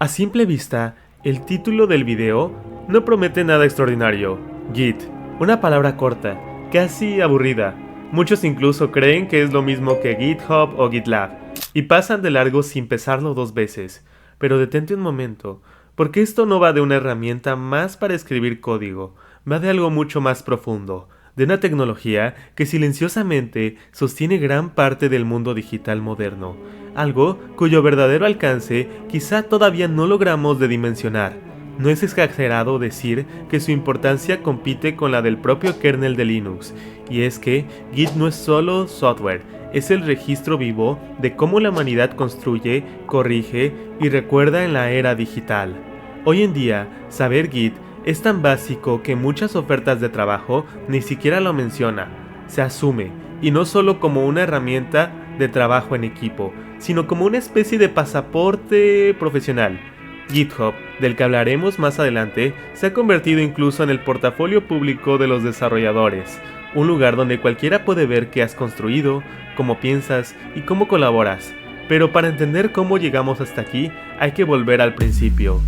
A simple vista, el título del video no promete nada extraordinario. Git, una palabra corta, casi aburrida. Muchos incluso creen que es lo mismo que GitHub o GitLab, y pasan de largo sin pesarlo 2 veces. Pero detente un momento, porque esto no va de una herramienta más para escribir código, va de algo mucho más profundo, de una tecnología que silenciosamente sostiene gran parte del mundo digital moderno, algo cuyo verdadero alcance quizá todavía no logramos de dimensionar. No es exagerado decir que su importancia compite con la del propio kernel de Linux, y es que Git no es solo software, es el registro vivo de cómo la humanidad construye, corrige y recuerda en la era digital. Hoy en día, saber Git es tan básico que muchas ofertas de trabajo ni siquiera lo menciona. Se asume, y no solo como una herramienta de trabajo en equipo, sino como una especie de pasaporte profesional. GitHub, del que hablaremos más adelante, se ha convertido incluso en el portafolio público de los desarrolladores, un lugar donde cualquiera puede ver qué has construido, cómo piensas y cómo colaboras. Pero para entender cómo llegamos hasta aquí, hay que volver al principio.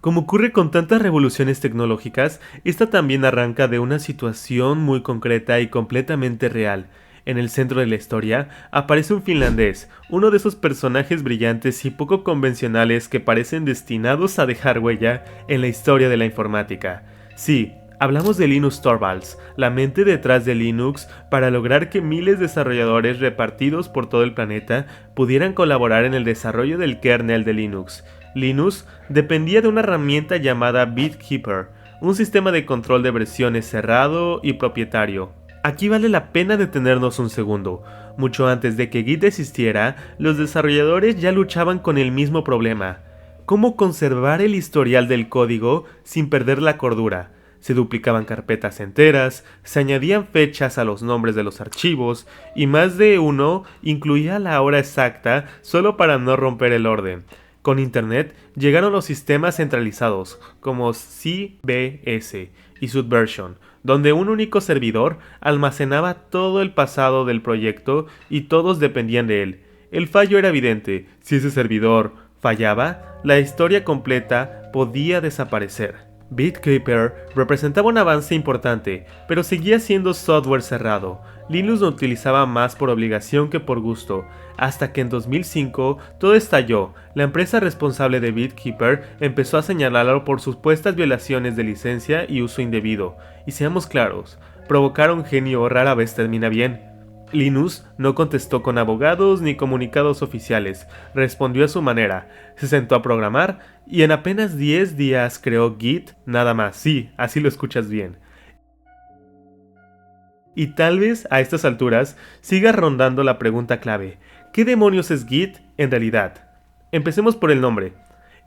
Como ocurre con tantas revoluciones tecnológicas, esta también arranca de una situación muy concreta y completamente real. En el centro de la historia aparece un finlandés, uno de esos personajes brillantes y poco convencionales que parecen destinados a dejar huella en la historia de la informática. Sí, hablamos de Linus Torvalds, la mente detrás de Linux para lograr que miles de desarrolladores repartidos por todo el planeta pudieran colaborar en el desarrollo del kernel de Linux. Linus dependía de una herramienta llamada BitKeeper, un sistema de control de versiones cerrado y propietario. Aquí vale la pena detenernos un segundo. Mucho antes de que Git existiera, los desarrolladores ya luchaban con el mismo problema: cómo conservar el historial del código sin perder la cordura. Se duplicaban carpetas enteras, se añadían fechas a los nombres de los archivos, y más de uno incluía la hora exacta solo para no romper el orden. Con Internet llegaron los sistemas centralizados, como CBS y Subversion, donde un único servidor almacenaba todo el pasado del proyecto y todos dependían de él. El fallo era evidente: si ese servidor fallaba, la historia completa podía desaparecer. BitKeeper representaba un avance importante, pero seguía siendo software cerrado. Linux lo utilizaba más por obligación que por gusto, hasta que en 2005 todo estalló. La empresa responsable de BitKeeper empezó a señalarlo por supuestas violaciones de licencia y uso indebido. Y seamos claros, provocar a un genio rara vez termina bien. Linus no contestó con abogados ni comunicados oficiales, respondió a su manera, se sentó a programar y en apenas 10 días creó Git, nada más. Sí, así lo escuchas bien. Y tal vez a estas alturas siga rondando la pregunta clave: ¿qué demonios es Git en realidad? Empecemos por el nombre.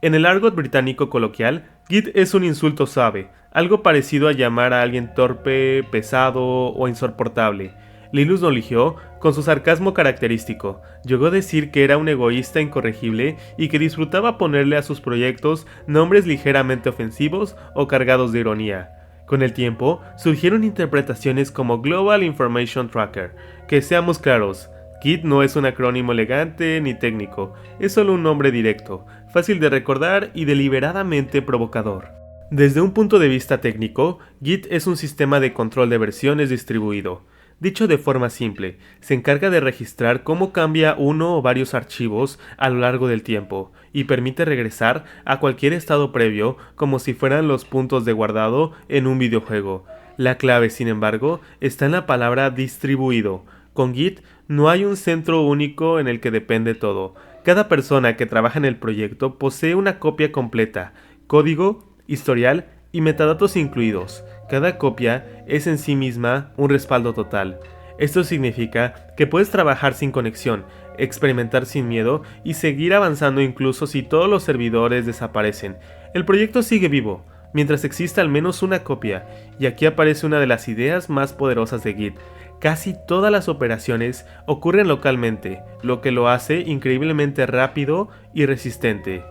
En el argot británico coloquial, Git es un insulto suave, algo parecido a llamar a alguien torpe, pesado o insoportable. Linus lo eligió con su sarcasmo característico. Llegó a decir que era un egoísta incorregible y que disfrutaba ponerle a sus proyectos nombres ligeramente ofensivos o cargados de ironía. Con el tiempo, surgieron interpretaciones como Global Information Tracker, que seamos claros, Git no es un acrónimo elegante ni técnico, es solo un nombre directo, fácil de recordar y deliberadamente provocador. Desde un punto de vista técnico, Git es un sistema de control de versiones distribuido. Dicho de forma simple, se encarga de registrar cómo cambia uno o varios archivos a lo largo del tiempo y permite regresar a cualquier estado previo como si fueran los puntos de guardado en un videojuego. La clave, sin embargo, está en la palabra distribuido. Con Git no hay un centro único en el que depende todo. Cada persona que trabaja en el proyecto posee una copia completa, código, historial y metadatos incluidos. Cada copia es en sí misma un respaldo total. Esto significa que puedes trabajar sin conexión, experimentar sin miedo y seguir avanzando incluso si todos los servidores desaparecen. El proyecto sigue vivo, mientras exista al menos una copia, y aquí aparece una de las ideas más poderosas de Git. Casi todas las operaciones ocurren localmente, lo que lo hace increíblemente rápido y resistente.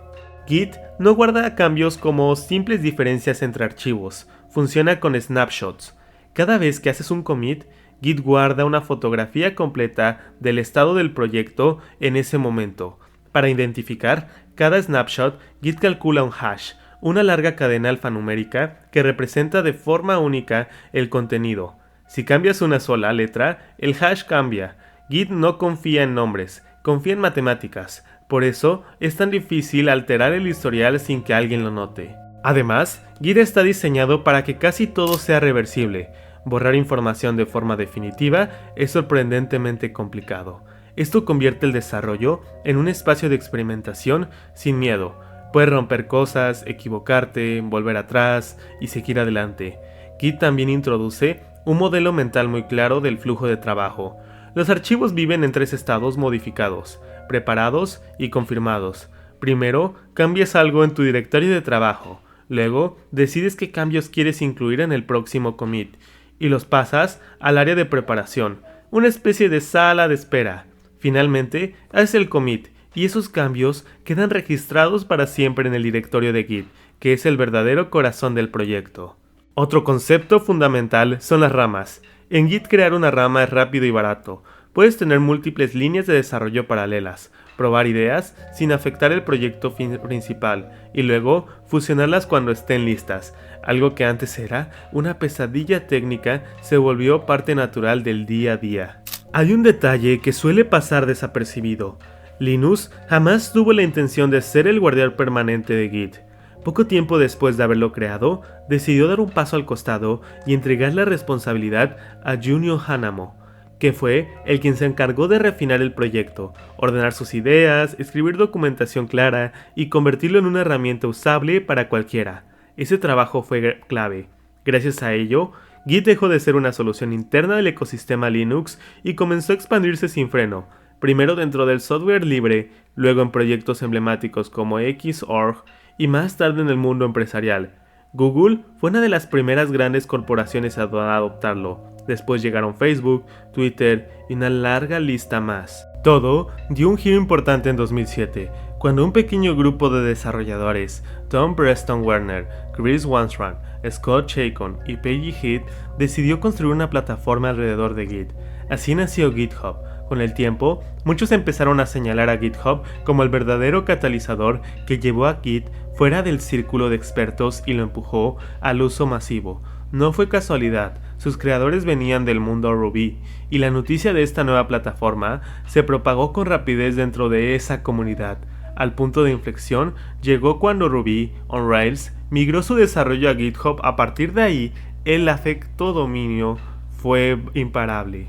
Git no guarda cambios como simples diferencias entre archivos, funciona con snapshots. Cada vez que haces un commit, Git guarda una fotografía completa del estado del proyecto en ese momento. Para identificar cada snapshot, Git calcula un hash, una larga cadena alfanumérica que representa de forma única el contenido. Si cambias una sola letra, el hash cambia. Git no confía en nombres, confía en matemáticas. Por eso es tan difícil alterar el historial sin que alguien lo note. Además, Git está diseñado para que casi todo sea reversible. Borrar información de forma definitiva es sorprendentemente complicado. Esto convierte el desarrollo en un espacio de experimentación sin miedo. Puedes romper cosas, equivocarte, volver atrás y seguir adelante. Git también introduce un modelo mental muy claro del flujo de trabajo. Los archivos viven en 3 estados modificados: preparados y confirmados. Primero, cambias algo en tu directorio de trabajo. Luego, decides qué cambios quieres incluir en el próximo commit y los pasas al área de preparación, una especie de sala de espera. Finalmente, haces el commit y esos cambios quedan registrados para siempre en el directorio de Git, que es el verdadero corazón del proyecto. Otro concepto fundamental son las ramas. En Git crear una rama es rápido y barato. Puedes tener múltiples líneas de desarrollo paralelas, probar ideas sin afectar el proyecto principal y luego fusionarlas cuando estén listas. Algo que antes era una pesadilla técnica se volvió parte natural del día a día. Hay un detalle que suele pasar desapercibido. Linus jamás tuvo la intención de ser el guardián permanente de Git. Poco tiempo después de haberlo creado, decidió dar un paso al costado y entregar la responsabilidad a Junio Hanamo, que fue el quien se encargó de refinar el proyecto, ordenar sus ideas, escribir documentación clara y convertirlo en una herramienta usable para cualquiera. Ese trabajo fue clave. Gracias a ello, Git dejó de ser una solución interna del ecosistema Linux y comenzó a expandirse sin freno, primero dentro del software libre, luego en proyectos emblemáticos como Xorg y más tarde en el mundo empresarial. Google fue una de las primeras grandes corporaciones a adoptarlo. Después llegaron Facebook, Twitter y una larga lista más. Todo dio un giro importante en 2007, cuando un pequeño grupo de desarrolladores, Tom Preston Werner, Chris Wanstrand, Scott Chacon y Peggy Heath, decidió construir una plataforma alrededor de Git. Así nació GitHub. Con el tiempo, muchos empezaron a señalar a GitHub como el verdadero catalizador que llevó a Git fuera del círculo de expertos y lo empujó al uso masivo. No fue casualidad, sus creadores venían del mundo Ruby, y la noticia de esta nueva plataforma se propagó con rapidez dentro de esa comunidad. Al punto de inflexión llegó cuando Ruby on Rails migró su desarrollo a GitHub. A partir de ahí, el afecto dominio fue imparable.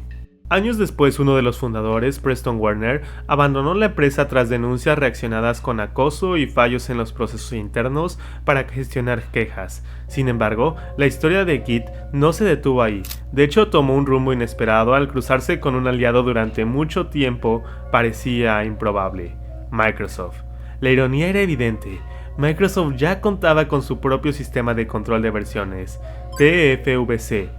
Años después, uno de los fundadores, Preston Werner, abandonó la empresa tras denuncias reaccionadas con acoso y fallos en los procesos internos para gestionar quejas. Sin embargo, la historia de Git no se detuvo ahí. De hecho, tomó un rumbo inesperado al cruzarse con un aliado durante mucho tiempo parecía improbable: Microsoft. La ironía era evidente. Microsoft ya contaba con su propio sistema de control de versiones, TFVC.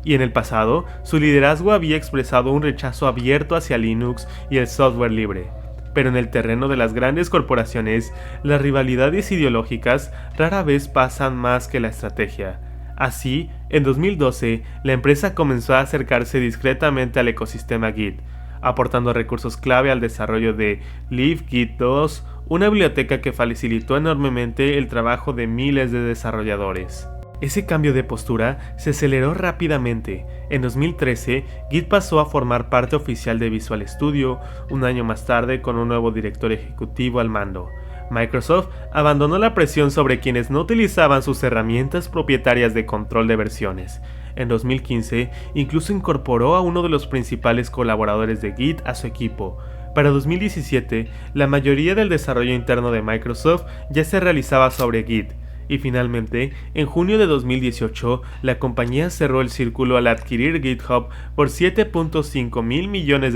Y en el pasado, su liderazgo había expresado un rechazo abierto hacia Linux y el software libre. Pero en el terreno de las grandes corporaciones, las rivalidades ideológicas rara vez pasan más que la estrategia. Así, en 2012, la empresa comenzó a acercarse discretamente al ecosistema Git, aportando recursos clave al desarrollo de LibGit 2, una biblioteca que facilitó enormemente el trabajo de miles de desarrolladores. Ese cambio de postura se aceleró rápidamente. En 2013, Git pasó a formar parte oficial de Visual Studio, un año más tarde con un nuevo director ejecutivo al mando. Microsoft abandonó la presión sobre quienes no utilizaban sus herramientas propietarias de control de versiones. En 2015, incluso incorporó a uno de los principales colaboradores de Git a su equipo. Para 2017, la mayoría del desarrollo interno de Microsoft ya se realizaba sobre Git. Y finalmente, en junio de 2018, la compañía cerró el círculo al adquirir GitHub por $7.5 mil millones,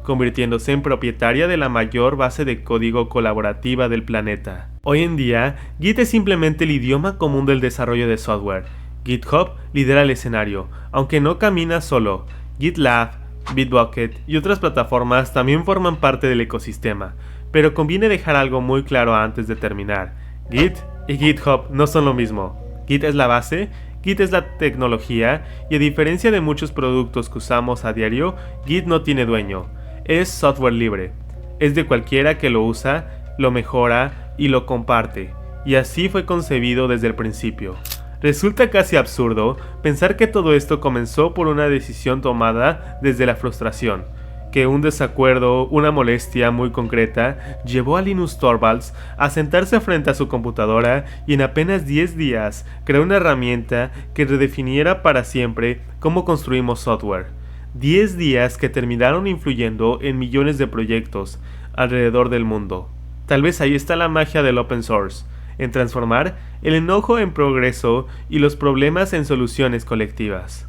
convirtiéndose en propietaria de la mayor base de código colaborativa del planeta. Hoy en día, Git es simplemente el idioma común del desarrollo de software. GitHub lidera el escenario, aunque no camina solo. GitLab, Bitbucket y otras plataformas también forman parte del ecosistema, pero conviene dejar algo muy claro antes de terminar. Git y GitHub no son lo mismo. Git es la base, Git es la tecnología, y a diferencia de muchos productos que usamos a diario, Git no tiene dueño. Es software libre. es de cualquiera que lo usa, lo mejora y lo comparte, y así fue concebido desde el principio. Resulta casi absurdo pensar que todo esto comenzó por una decisión tomada desde la frustración, que un desacuerdo, una molestia muy concreta, llevó a Linus Torvalds a sentarse frente a su computadora y en apenas 10 días creó una herramienta que redefiniera para siempre cómo construimos software. 10 días que terminaron influyendo en millones de proyectos alrededor del mundo. Tal vez ahí está la magia del open source, en transformar el enojo en progreso y los problemas en soluciones colectivas.